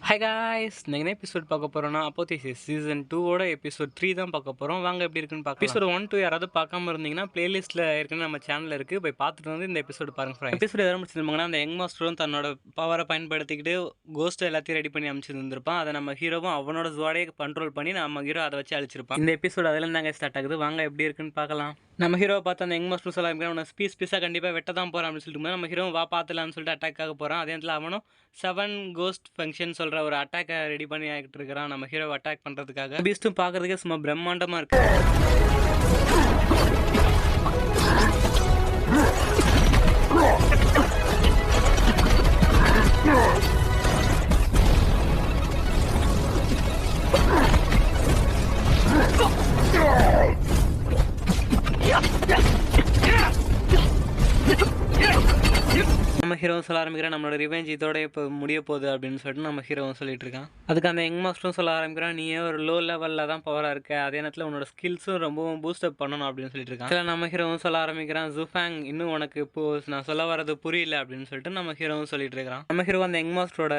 Hi guys! நான் என்ன episode பார்க்க போறோம்னா, அப்போதேசிஸ் சீசன் 2 ஓட எபிசோட் 3 தான் பார்க்க போறோம். வாங்க எப்படி இருக்குன்னு பார்க்கலாம். எபிசோட் 1, 2 யாராவது பார்க்காம இருந்தீங்கன்னா, பிளேலிஸ்ட்ல ஏற்கனவே நம்ம சேனல்ல இருக்கு. போய் பார்த்துட்டு வந்து இந்த எபிசோட் பாருங்க ஃப்ரெண்ட்ஸ். எபிசோட் எதாவது முடிச்சிருந்தாங்கன்னா, அந்த யங் மாஸ்டரும் தன்னோட பவரை பயன்படுத்திக்கிட்டு கோஸ்ட் எல்லாத்தையும் ரெடி பண்ணி அமைச்சிருந்திருப்பான். அதை நம்ம ஹீரோவும் அவனோட ஜுவாடையை கண்ட்ரோல் பண்ணி நம்ம ஹீரோ அதை வச்சு அழிச்சிருப்பான். இந்த எபிசோட் அதில் தாங்க ஸ்டார்ட் ஆகுது. வாங்க எப்படி இருக்குன்னு பார்க்கலாம். நம்ம ஹீரோவை பார்த்து அந்த யங் மாஸ்டர் சொல்ல அவனை பீஸாக கண்டிப்பாக வெட்ட தான் போகிறான் அப்படின்னு சொல்லிட்டு நம்ம ஹீரோ வா பார்த்துலான்னு சொல்லிட்டு அட்டாக்காக போகிறான். அதே நேரத்தில் அவனும் 7 கோஸ்ட் ஃபங்க்ஷன் சொல்கிற ஒரு அட்டாக்கை ரெடி பண்ணி ஆகிட்டு இருக்கிறான் நம்ம ஹீரோவை அட்டாக் பண்ணுறதுக்காக. பீஸ்ட்டும் பார்க்குறதுக்கே சும்மா பிரம்மாண்டமாக இருக்கு. நம்ம ஹீரோவும் சொல்ல ஆரம்பிக்கிறான், நம்மளோட ரிவெஞ்ச் இதோட இப்போ முடிய போகுது அப்படின்னு சொல்லிட்டு நம்ம ஹீரோவும் சொல்லிட்டு இருக்கான். அதுக்கு அந்த யங் மாஸ்டரும் சொல்ல ஆரம்பிக்கிறான், நீயே ஒரு லோ லெவலில் தான் பவராக இருக்க, அதே நேரத்தில் உன்னோட ஸ்கில்ஸும் ரொம்பவும் பூஸ்டப் பண்ணணும் அப்படின்னு சொல்லிட்டு இருக்கான். இதில் நம்ம ஹீரோவும் சொல்ல ஆரம்பிக்கிறான், ஜூஃபேங் இன்னும் உனக்கு இப்போ நான் சொல்ல வரது புரியல அப்படின்னு சொல்லிட்டு நம்ம ஹீரோவும் சொல்லிட்டு இருக்கிறான். நம்ம ஹீரோ அந்த யங் மாஸ்டரோட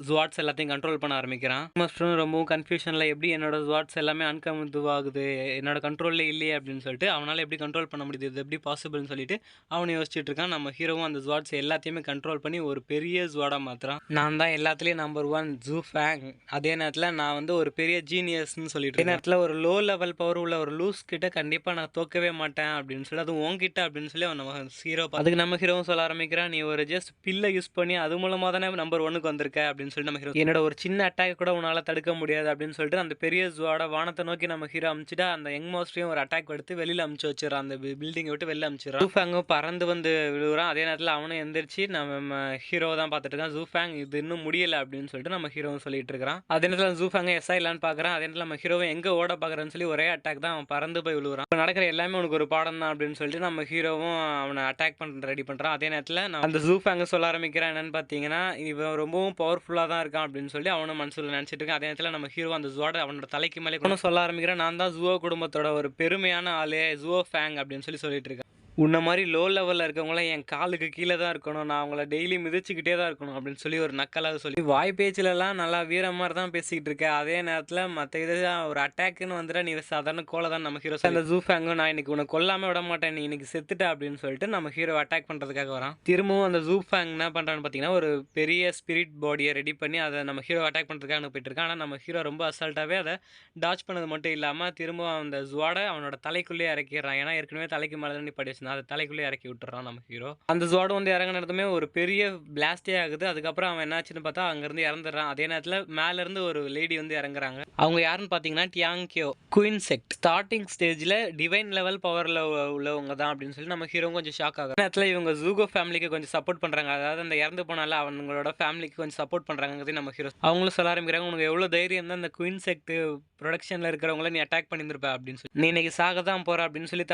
ஜுவாட்ஸ் எல்லாத்தையும் கண்ட்ரோல் பண்ண ஆரம்பிக்கிறான். மாஸ்டரும் ரொம்பவும் கன்ஃபியூஷனில் எப்படி என்னோட ஜுவாட்ஸ் எல்லாமே இதுவாகுது, என்னோட கண்ட்ரோல்லே இல்லையே அப்படின்னு சொல்லிட்டு அவனால் எப்படி கண்ட்ரோல் பண்ண முடியுது, இது எப்படி பாசிபிள்னு சொல்லிட்டு அவனை யோசிச்சுட்டு இருக்கான். நம்ம ஹீரோவும் அந்த ஜுவாட்ஸ் எல்லாத்தையுமே கண்ட்ரோல் பண்ணி ஒரு பெரிய ஜுவாடாக மாற்றுறான். நான் தான் எல்லாத்துலேயும் நம்பர் 1 ஜூஃபேங், அதே நேரத்தில் நான் வந்து ஒரு பெரிய ஜீனியஸ்ன்னு சொல்லிட்டு அதே நேரத்தில் ஒரு லோ லெவல் பவர் உள்ள ஒரு லூஸ் கிட்ட கண்டிப்பாக நான் தோக்கவே மாட்டேன் அப்படின்னு சொல்லி, அது உன்கிட்ட அப்படின்னு சொல்லி அவன் நம்ம ஹீரோ அதுக்கு நம்ம ஹீரோவும் சொல்ல ஆரம்பிக்கிறான், நீ ஒரு ஜஸ்ட் பில்லை யூஸ் பண்ணி அது மூலமாக தானே நம்பர் 1க்கு வந்திருக்க அப்படின்னு சொல்லி நம்ம ஹீரோ என்னோட ஒரு சின்ன அட்டாக் கூட உன்னால தடுக்க முடியாது அப்படின்னு சொல்லிட்டு அந்த பெரிய ஜுவாட வானத்தை நோக்கி நம்ம ஹீரோ அமிச்சிட்டா அந்த யங் மாஸ்டரையும் ஒரு அட்டாக் எடுத்து வெளியில அமிச்சு வச்சிடறான். அந்த பில்டிங்கை விட்டு வெளில அமிச்சிடறான். ஜூஃபேங் பறந்து வந்து விழுவுறான். அதே நேரத்தில் அவனும் எந்திரிச்சு நம்ம ஹீரோவை தான் பார்த்துட்டு இருக்கான். ஜூஃபேங் இது இன்னும் முடியல அப்படின்னு சொல்லிட்டு நம்ம ஹீரோவும் சொல்லிட்டு இருக்கான். அதே நேரத்தில் ஜூஃபேங் எஸ்ஐ இல்லைன்னு பார்க்குறான். அதே நேரத்தில் நம்ம ஹீரோவை எங்கே ஓட பார்க்குறேன்னு சொல்லி ஒரே அட்டாக் தான், அவன் பறந்து போய் விழுவுறான். இப்போ நடக்கிற எல்லாமே உனக்கு ஒரு பாடம் தான் அப்படின்னு சொல்லிட்டு நம்ம ஹீரோவும் அவனை அட்டாக் பண்ணுற ரெடி பண்ணுறான். அதே நேரத்தில் அந்த ஜூஃபேங் சொல்ல ஆரம்பிக்கிறான், என்னன்னு பார்த்தீங்கன்னா இவன் ரொம்பவும் பவர்ஃபுல்லாக தான் இருக்கான் அப்படின்னு சொல்லி அவனும் மனசுல நினைச்சிட்டு இருக்கேன். அதே நேரத்தில் நம்ம ஹீரோ அந்த ஜுவாட அவனோட தலைக்கு மேலே கூட சொல்ல ஆரம்பிக்கிறேன், நான் தான் ஜுவோ குடும்பத்தோட ஒரு பெருமையான ஆளு, ஜுவோ ஃபேங் அப்படின்னு சொல்லிட்டு இருக்கேன். உன்ன மாதிரி லோ லெவலில் இருக்கவங்களாம் என் காலுக்கு கீழே தான் இருக்கணும், நான் அவங்கள டெய்லி மிதிச்சுக்கிட்டே தான் இருக்கணும் அப்படின்னு சொல்லி ஒரு நக்கலாக சொல்லி வாய் பேச்சிலலாம் நல்லா வீர மாதிரி தான் பேசிக்கிட்டு இருக்கேன். அதே நேரத்தில் மற்ற இது ஒரு அட்டாக்குன்னு வந்துட்டா நீ சாதாரண கோலை தான் நம்ம ஹீரோ அந்த ஜூஃபேங்கும் நான் இன்னைக்கு உன்னை கொல்லாமல் விட மாட்டேன், நீ இன்னைக்கு செத்துட்ட அப்படின்னு சொல்லிட்டு நம்ம ஹீரோ அட்டாக் பண்ணுறதுக்காக வரான். திரும்பவும் அந்த ஜூஃபேங் என்ன பண்ணுறான்னு பார்த்தீங்கன்னா ஒரு பெரிய ஸ்பிரிட் பாடியை ரெடி பண்ணி அதை நம்ம ஹீரோ அட்டாக் பண்ணுறதுக்காக அனுப்பிட்டு இருக்கான். ஆனால் நம்ம ஹீரோ ரொம்ப அசால்ட்டாகவே அதை டாச் பண்ணது மட்டும் இல்லாமல் திரும்ப அந்த ஜுவாடை அவனோட தலைக்குள்ளேயே இறக்கிடுறான். ஏன்னா ஏற்கனவே தலைக்கு மேலே தான் நிப்பாடி வச்சிருந்தான், அதை தலைக்குள்ளே இறக்கி விட்டுறான் நம்ம ஹீரோ. அந்த ஜுவாடு வந்து இறங்கினதுமே ஒரு பெரிய பிளாஸ்டே ஆகுது. அதுக்கப்புறம் அவன் என்னாச்சுன்னு பார்த்தா அங்கேருந்து இறந்துடுறான். அதே நேரத்தில் மேலேருந்து ஒரு லேடி வந்து இறங்குறாங்க. அவங்க யாருன்னு பார்த்தீங்கன்னா டியாங்கியோ குயின் செக்ட். ஸ்டார்டிங் ஸ்டேஜில் டிவைன் லெவல் பவரில் உள்ளவங்க தான் அப்படின்னு சொல்லி நம்ம ஹீரோ கொஞ்சம் ஷாக் ஆகும். நேரத்தில் இவங்க ஜூகோ ஃபேமிலிக்கு கொஞ்சம் சப்போர்ட் பண்ணுறாங்க. அதாவது அந்த இறந்து போனால அவங்களோட ஃபேமிலிக்கு கொஞ்சம் சப்போர்ட் பண்ணுறாங்க நம்ம ஹீரோ. அவங்களும் சொல்ல ஆரம்பிக்கிறாங்க, உனக்கு எவ்வளோ தைரியம் தான் அந்த குயின் செக்ட் ப்ரொடக்ஷனில் இருக்கிறவங்கள நீ அட்டாக் பண்ணியிருப்ப அப்படின்னு சொல்லி, நீ இன்னைக்கு சாக தான் போகிற அப்படின்னு சொல்லி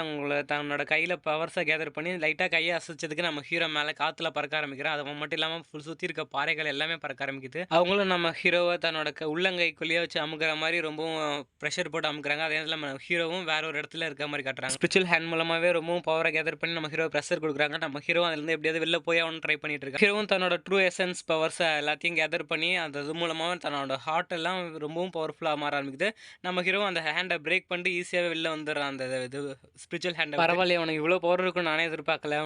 தன்னோட கையில் பவர்ஸை கேதர் பண்ணி லைட்டாக கையை அசைச்சதுக்கு நம்ம ஹீரோ மேலே காற்றுல பறக்க ஆரம்பிக்கிறான். அது மட்டும் இல்லாமல் ஃபுல் சுற்றி இருக்க பாறைகள் எல்லாமே பறக்க ஆரம்பிக்குது. அவங்களும் நம்ம ஹீரோவை தன்னோட உள்ளங்கைக்குள்ளேயே வச்சு அமுக்கிற மாதிரி ரொம்பவும் ப்ரெஷர் போட்டு அமுக்குறாங்க. அதே நேரத்தில் நம்ம ஹீரோவும் வேற ஒரு இடத்துல இருக்க மாதிரி காட்டுறாங்க. ஸ்பிரிச்சுவல் ஹேண்ட் மூலமாகவே ரொம்பவும் பவரை கேதர் பண்ணி நம்ம ஹீரோ ப்ரெஷர் கொடுக்குறாங்க. நம்ம ஹீரோ அதுலேருந்து எப்படியாவது வெளில போய் அவன் ட்ரை பண்ணிட்டு இருக்கான். ஹீரோவும் தன்னோட ட்ரூ எசன்ஸ் பவர்ஸை எல்லாத்தையும் கேதர் பண்ணி அந்த இது மூலமாக தன்னோட ஹார்ட் எல்லாம் ரொம்பவும் பவர்ஃபுல்லாக மாற ஆரம்பிக்குது. நம்ம ஹீரோ அந்த ஹேண்டை பிரேக் பண்ணிட்டு ஈஸியாகவே வெளில வந்துடுறான். அந்த இது ஸ்பிரிச்சுவல் ஹேண்ட் பரவாயில்ல, உனக்கு இவ்வளோ பவர் இருக்குன்னு நானே எதிர்பார்க்கல,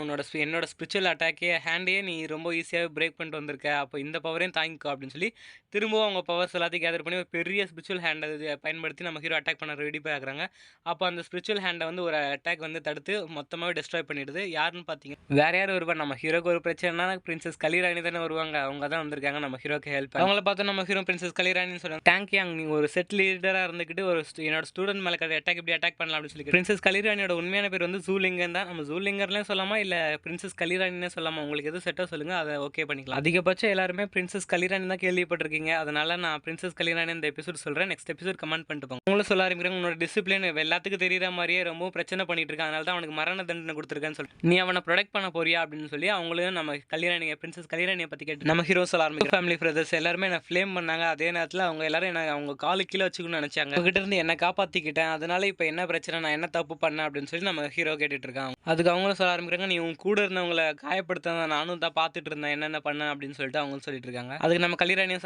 என்னோட ஸ்பிரிச்சுவல் அட்டாக்கே ஹேண்டையே நீ ரொம்ப ஈஸியாகவே பிரேக் பண்ணிட்டு வந்திருக்க, அப்போ இந்த பவரையும் தாங்கிக்கோ அப்படின்னு சொல்லி திரும்பவும் அவங்க பவர்ஸ் எல்லாத்தையும் கேதர் பண்ணி ஒரு பெரிய ஸ்பிரிச்சுவல் ஹேண்டை பயன்படுத்தி நம்ம ஹீரோ அட்டாக் பண்ண ரெடி ஆகுறாங்க. அப்போ அந்த ஸ்பிரிச்சுவல் ஹேண்டை வந்து ஒரு அட்டாக் வந்து தடுத்து மொத்தமாகவே டிஸ்ட்ராய் பண்ணிடுது. யாருன்னு பார்த்தீங்க வேற யார் வருவா, நம்ம ஹீரோக்கு ஒரு பிரச்சனைனா பிரின்சஸ் கலிராணி தானே வருவாங்க. அவங்க தான் வந்திருக்காங்க நம்ம ஹீரோக்கு ஹெல்ப். அவங்கள பார்த்து நம்ம ஹீரோ பிரின்சஸ் கலிராணின்னு சொல்லுவாங்க, டேங்கியாங் நீ ஒரு செட் லீடராக இருந்துக்கிட்டு ஒரு என்னோட ஸ்டூடெண்ட் மேலே அட்டாக் எப்படி அட்டாக் பண்ணலாம் அப்படின்னு சொல்லி பிரின்சஸ் கலிராணியோட உண்மையான பேர் வந்து ஜூலிங்கன் தான். நம்ம ஜூலிங்கர்லேயும் சொல்லாமா இல்லை பிரின்சஸ் கலிராணினே சொல்லாமா, உங்களுக்கு எது செட்டாக சொல்லுங்கள், அதை ஓகே பண்ணிக்கலாம். அதிகபட்சம் எல்லாருமே பிரின்சஸ் கலிராணி தான் கேள்விப்பட்டிருக்கீங்க, அதனால நான் பிரின்சஸ் கலிராணி இந்த எபிசோட் சொல்கிறேன். நெக்ஸ்ட் எபிசோட் கமெண்ட் பண்ணிட்டு போங்க. உங்களும் சொல்ல ஆரம்பிக்கிறாங்க, உன்னோட டிசிப்ளின் எல்லாத்துக்கும் தெரியுற மாதிரியே ரொம்ப பிரச்சனை பண்ணிட்டு இருக்கான், அதனால தான் அவனுக்கு மரண தண்டனை கொடுத்துருக்கேன்னு சொல்லி நீ அவனை ப்ரொடெக்ட் பண்ண போறியா அப்படின்னு சொல்லி அவங்களும் நம்ம கலிராணியை பிரின்சஸ் கலிராணியை பற்றி கேட்டு நம்ம ஹீரோ சொல்ல ஆரம்பிக்கிறோம். ஃபேமிலி பிரதர்ஸ் எல்லாருமே என்ன ஃப்ளேம் பண்ணாங்க. அதே நேரத்தில் அவங்க எல்லாரும் என்ன அவங்க காலு கீழே வச்சுக்கணும்னு நினச்சாங்க, அவங்ககிட்ட இருந்து என்ன காப்பாற்றிக்கிட்டேன், அதனால இப்போ என்ன பிரச்சனை, நான் என்ன தப்பு பண்ணேன் அப்படின்னு சொல்லி நம்ம ஹீரோ கேட்டுட்டு இருக்காங்க. அதுக்கு அவங்களும் சொல்ல ஆரம்பிக்கிறாங்க, நீ உன் கூட இருந்தவங்களை காயப்படுத்த நானும் தான் பார்த்துட்டு இருந்தேன், என்னென்ன பண்ணேன் அப்படின்னு சொல்லிட்டு அவங்களும் சொல்லிட்டு இருக்காங்க. அதுக்கு நம்ம கலிராணியும்